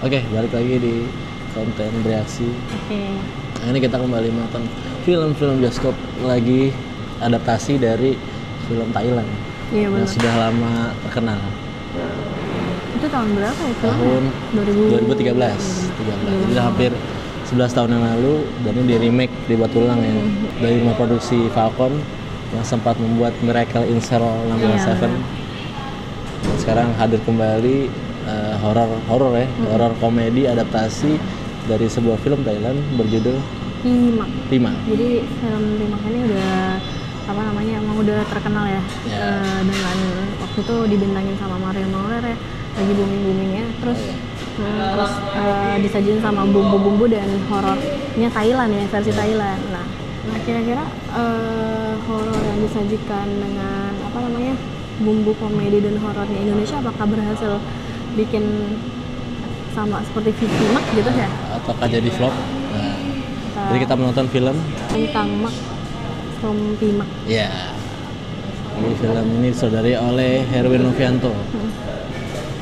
Oke, balik lagi di konten bereaksi. Oke. Nah, ini kita kembali menonton film-film bioskop lagi adaptasi dari film Thailand Iya yang benar. sudah lama terkenal. Itu tahun berapa ya filmnya? Tahun 2013. 2013. Jadi hampir 11 tahun yang lalu, dan ini di remake, dibuat ulang ya. Dari rumah produksi Falcon yang sempat membuat Miracle in Cell 617. Dan sekarang hadir kembali horor ya, horor komedi adaptasi dari sebuah film Thailand berjudul Timak. Tima. Jadi film Timak ini udah apa namanya, emang udah terkenal ya. Ya. Dengan waktu itu dibintangin sama Mario Maurer ya, lagi booming-boomingnya. Terus disajin sama bumbu-bumbu dan horornya Thailand ya, versi Thailand. Nah kira-kira horor yang disajikan dengan apa namanya, bumbu komedi dan horornya Indonesia apakah berhasil bikin sama seperti Timak gitu ya? Ataukah jadi flop? Nah, jadi kita menonton film. Kang Mak from Timak. Ya. Jadi film ini disutradari oleh Herwin Novianto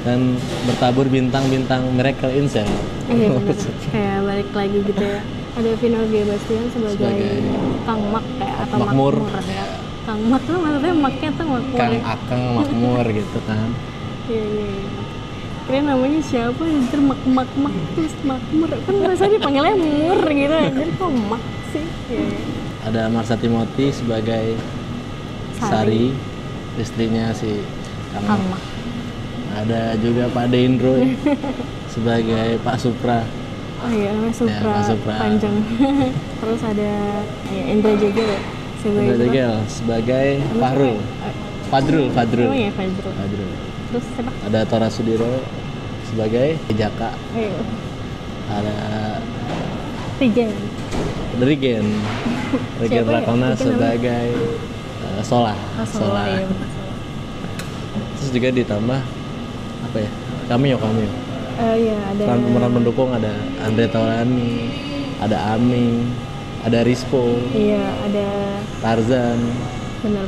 dan bertabur bintang-bintang Miracle in Cell. Iya benar. Kayak balik lagi gitu ya. Ada Vino G. Bastian sebagai Kang Mak kayak atau Makmur. ya. Kang Mak tuh maksudnya maknya tuh makmur. Kang Akang Makmur gitu kan. Iya. Keren namanya siapa anjir, mak terus makmur kan biasanya dipanggilnya mur gitu anjir, kok mak sih. Iya. Ada Marsha Timothy sebagai Sari, istrinya si Kang Kang Mak. Mak. Ada juga Pak Deindro sebagai Pak Supra. Oh iya, namanya Supra, Pak Supra. panjang. Terus ada Indra Jegel ya, sebagai Indra Jegel sebagai Fahrul. Fadrul. Oh iya, Fadrul. Terus siapa? Ada Tora Sudiro sebagai Jaka. Ayo. Ada Rigen. Rigen Siapa ya? Rakona Rigen sebagai Solah. Solah. Iya, benar, Solah. Terus juga ditambah apa ya? Cameo. Iya, ada Pemeran pendukung ada Andre Taulani, ada Ami, ada Rispo, Iya, ada Tarzan. benar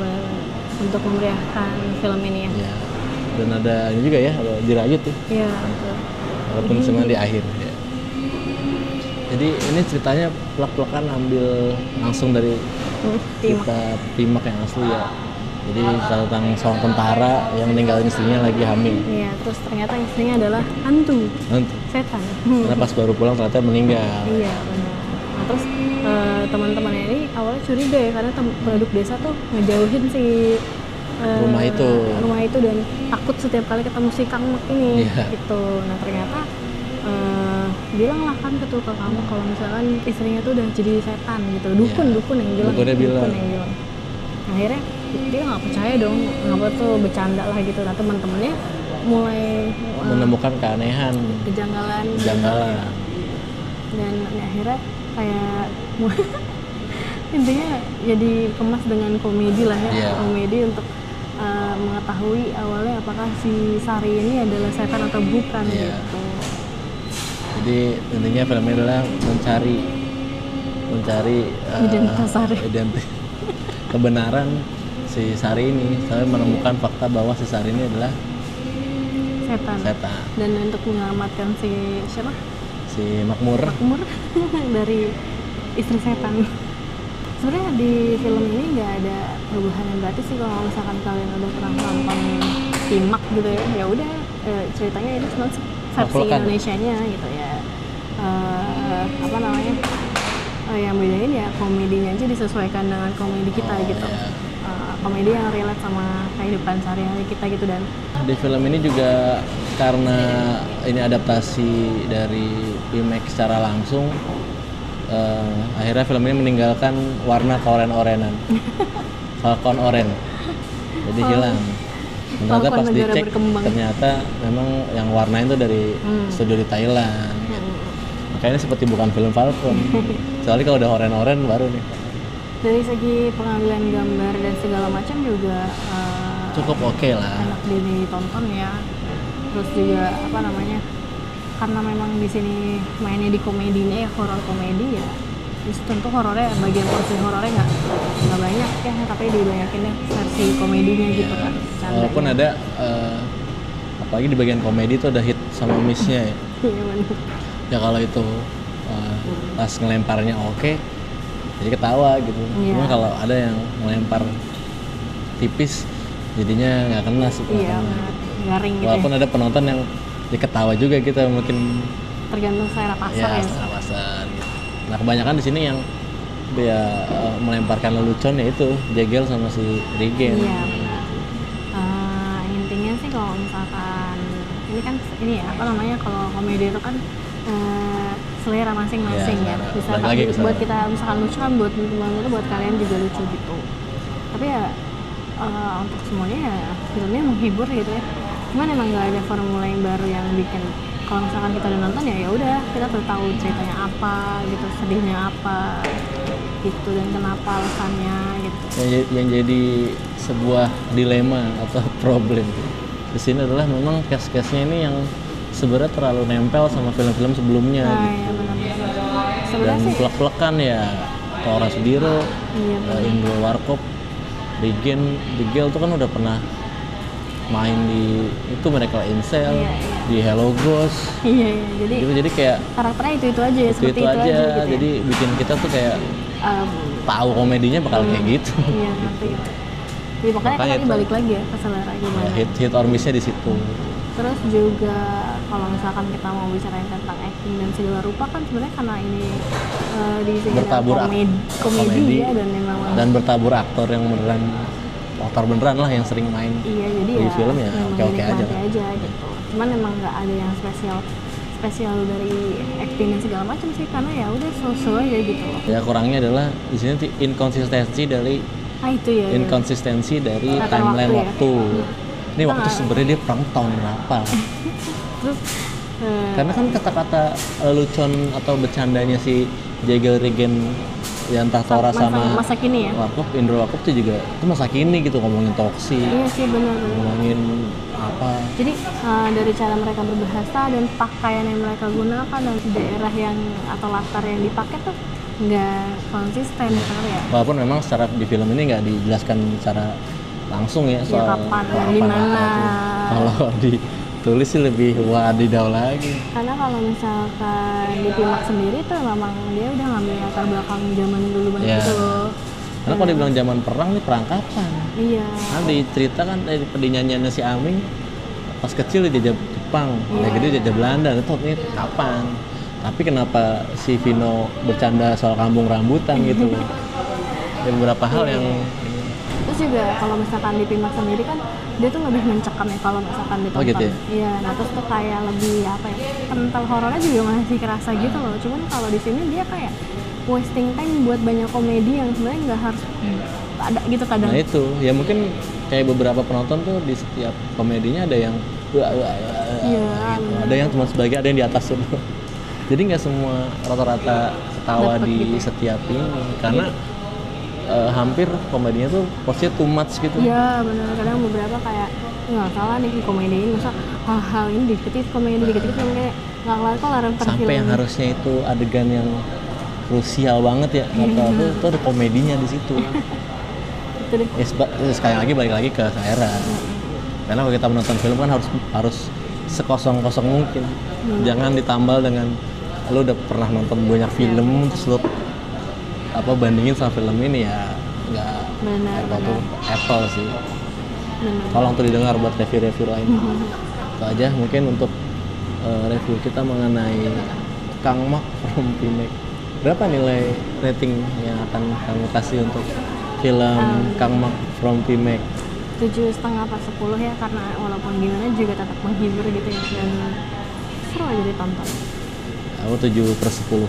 untuk memeriahkan film ini ya. Ya. Dan ada ini juga ya, ada Dirayut ya. Iya, betul. Walaupun cuma di akhir ya. Jadi ini ceritanya plak-plakan ambil langsung dari Timak. kitab Timak yang asli ya. Jadi tentang seorang tentara yang meninggalin istrinya lagi hamil. Iya, terus ternyata istrinya adalah hantu, Nanti setan. karena pas baru pulang ternyata meninggal. Iya, benar. Nah, terus teman-temannya ini awalnya curiga ya, karena penduduk desa tuh ngejauhin si Rumah itu dan takut setiap kali ketemu si Kang Mak ini. Iya. Gitu. Nah ternyata bilanglah kan ke tukang kamu kalau misalkan istrinya tuh udah jadi setan gitu. Dukun yang bilang. Dukunnya bilang. Dukun yang bilang. Nah, akhirnya dia nggak percaya dong, ngapa tuh bercanda lah gitu. Nah teman-temannya mulai Menemukan keanehan, kejanggalan. Dan akhirnya kayak intinya jadi kemas dengan komedi lah ya. Iya. Komedi untuk mengetahui awalnya apakah si Sari ini adalah setan atau bukan. Iya. Gitu. Jadi intinya film ini adalah mencari Identitas Sari. kebenaran si Sari ini, sampai menemukan fakta bahwa si Sari ini adalah setan. Dan untuk menyelamatkan si siapa? Si Makmur. Dari istri setan. Sebenarnya di film ini nggak ada perubahan yang berarti sih, kalau misalkan kalian udah pernah nonton Timak gitu ya. Ya udah, ceritanya ini cuma versi Indonesianya gitu ya. Apa namanya? Yang bedain ya komedinya aja disesuaikan dengan komedi kita gitu. Iya. Komedi yang relate sama kehidupan sehari-hari kita gitu. Dan Di film ini juga karena ini adaptasi dari remake secara langsung, akhirnya film ini meninggalkan warna keoren-orenan. Falcon oren. Jadi hilang. Ternyata pas dicek ternyata memang yang warna itu dari studio di Thailand. Makanya seperti bukan film Falcon. Soalnya kalau udah oren-oren baru nih. Dari segi pengambilan gambar dan segala macam juga Cukup oke lah. enak ditonton ya. Terus juga apa namanya, karena memang di sini mainnya di komedinya ya, horor komedi ya. Terus tentu horornya, bagian porsi horornya nggak banyak ya, tapi dibanyakinnya versi komedinya gitu kan. Walaupun ada apalagi di bagian komedi tuh ada hit sama miss-nya ya. Iya benar. Ya kalau itu pas ngelemparnya oke, jadi ketawa gitu. Iya. Cuma kalau ada yang ngelempar tipis, jadinya nggak kena sih. nggak Iya kena. benar. Garing gitu Walaupun ya. ada penonton yang ketawa juga kita mungkin Tergantung selera pasar ya ya. setengah pasar gitu. Nah kebanyakan di sini yang dia melemparkan lelucon ya itu Jegel sama si Regen. Iya benar. Intinya sih kalau misalkan ini kan ini ya apa namanya, kalau komedi itu kan selera masing-masing Iya, ya. selera. Bisa Balik lagi ke buat selera. kita misalkan lucu kan, buat teman-teman itu buat kalian juga lucu gitu. Tapi ya untuk semuanya ya filmnya menghibur gitu ya. Cuman emang nggak ada formula yang baru yang bikin kalau misalkan kita udah nonton ya udah kita tuh tahu ceritanya apa gitu, sedihnya apa gitu, dan kenapa alasannya gitu. Yang jadi sebuah dilema atau problem di sini adalah memang case-case-nya ini yang sebenarnya terlalu nempel sama film-film sebelumnya Nah gitu. ya benar-benar. Dan Sebenarnya sih plek-plekan ya Tora Sudiro, iya benar. Indro Warkop, Regen, Jegel tuh kan udah pernah main di itu Miracle in Cell, Iya, iya. di Hello Ghost. Iya, jadi Jadi kayak karakternya itu aja ya, seperti itu itu aja. aja gitu ya. Jadi bikin kita tuh kayak Um, tahu komedinya bakal kayak gitu. iya ngerti. Jadi makanya kan Makanya tadi itu. balik lagi ya ke selera gimana. Ya, hit or miss-nya di situ. Terus juga kalau misalkan kita mau bicarain tentang acting dan segala rupa kan sebenarnya karena ini di sini Bertabur komedi ya, dan memang dan bertabur aktor yang beneran aktor beneran lah yang sering main iya, jadi di ya film ya memang oke-oke aja dinikmati lah. aja gitu. Cuman memang nggak ada yang spesial dari acting dan segala macam sih, karena ya udah so-so aja gitu loh. Ya kurangnya adalah di sini inkonsistensi dari Itu ya. inkonsistensi dari Tata timeline waktu ya. waktu. Ini Kita waktu nggak- sebenarnya dia perang tahun berapa? Terus Karena kan kata-kata lelucon atau bercandanya si Jegel Regen ya entah Tora sama masa kini ya. Warkop, Indro Warkop tuh juga itu masa kini gitu, ngomongin toksi, Iya sih benar-benar. ngomongin apa. Jadi dari cara mereka berbahasa dan pakaian yang mereka gunakan dan daerah yang atau latar yang dipakai tuh nggak konsisten sebenarnya ya. Walaupun memang secara di film ini nggak dijelaskan secara langsung ya soal kapan, di mana. Kalau ditulis sih lebih wadidaw lagi. Karena kalau misalkan di Pimak sendiri tuh memang dia udah ngambil latar belakang zaman dulu banget Iya. gitu loh. Karena kalau dibilang zaman perang nih perang kapan? Iya. Kan diceritakan di nyanyiannya si Aming pas kecil dia dijajah Jepang, Iya. ya gede dijajah Belanda, itu ini kapan? Tapi kenapa si Vino bercanda soal kampung rambutan gitu? Ya beberapa hal yang Terus juga kalau misalkan di Pimak sendiri kan dia tuh lebih mencekam ya kalau misalkan ditonton. gitu ya? Iya, nah terus tuh kayak lebih apa ya, kental horornya juga masih kerasa gitu loh. Cuman kalau di sini dia kayak wasting time buat banyak komedi yang sebenarnya nggak harus ada gitu kadang. Nah itu, ya mungkin kayak beberapa penonton tuh di setiap komedinya ada yang Iya, gitu. bener. Ada yang cuma sebagai, ada yang di atas tuh. Jadi nggak semua rata-rata ketawa Dapet di gitu. setiap ini, karena hampir komedinya tuh porsinya too much gitu. Iya benar, kadang beberapa kayak nggak salah nih komedi ini, masa hal-hal ini dikit-dikit komedi dikit-dikit kayak nggak kelar-kelar per Sampai yang film. harusnya itu adegan yang krusial banget ya, atau tuh ada komedinya di situ. Itu deh. Ya, sekali lagi balik lagi ke selera. Karena kalau kita menonton film kan harus sekosong-kosong mungkin. Jangan ditambal dengan lu udah pernah nonton banyak film terus lu bandingin sama film ini ya nggak Benar, apple tuh benar. apple sih. Benar. Tolong tuh didengar buat review-review lain. Itu aja mungkin untuk review kita mengenai Kang Mak from Pimek. Berapa nilai rating yang akan kamu kasih untuk film Kang Mak from Pimek? 7,5 per 10 ya, karena walaupun gimana juga tetap menghibur gitu ya, dan seru aja ditonton. Aku 7/10.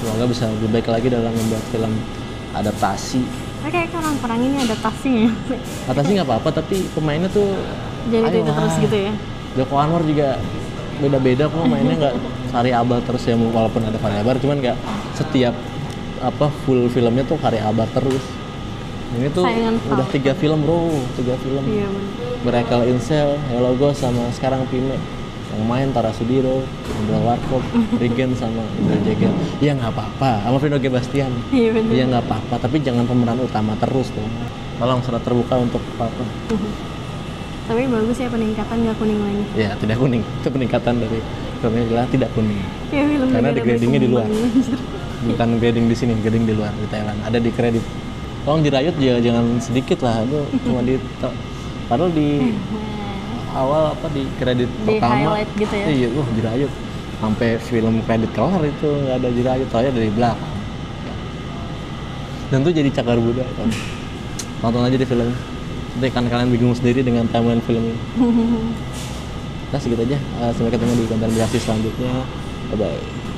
Semoga bisa lebih baik lagi dalam membuat film adaptasi. Kayak orang perang ini adaptasinya ya. Adaptasi nggak apa-apa, tapi pemainnya tuh Jadi itu ayolah. terus gitu ya. Joko Anwar juga beda-beda kok mainnya, nggak variabel terus ya, walaupun ada variabel cuman nggak setiap full filmnya tuh variabel terus. Ini tuh Saingan udah Pulp. 3 film bro, 3 film. Iya benar. Miracle in Cell, Hello Ghost sama sekarang Pimek. Yang main Tora Sudiro, Indra Warkop, Regen sama Indra Jegel. Ya nggak apa-apa, sama Vino G. Bastian. Iya benar. Ya nggak apa-apa, tapi jangan pemeran utama terus dong. Tolong sudah terbuka untuk apa? Tapi bagus ya peningkatan, nggak kuning lagi. Ya tidak kuning, itu peningkatan dari filmnya adalah tidak kuning. Ya, film Karena negara degradingnya di luar. berkembang, anjir. Bukan grading di sini, grading di luar di Thailand. Ada di kredit. Tolong dirayut jangan sedikit lah, itu cuma di padahal di awal apa di kredit Di pertama. highlight gitu ya. Iya, dirayut. Sampai film kredit kelar itu nggak ada dirayut, soalnya dari belakang. Dan tuh jadi cakar budaya kan. Tonton aja di film. Nanti kan kalian bingung sendiri dengan timeline film ini. Nah segitu aja. Sampai ketemu di konten beraksi selanjutnya. Bye bye.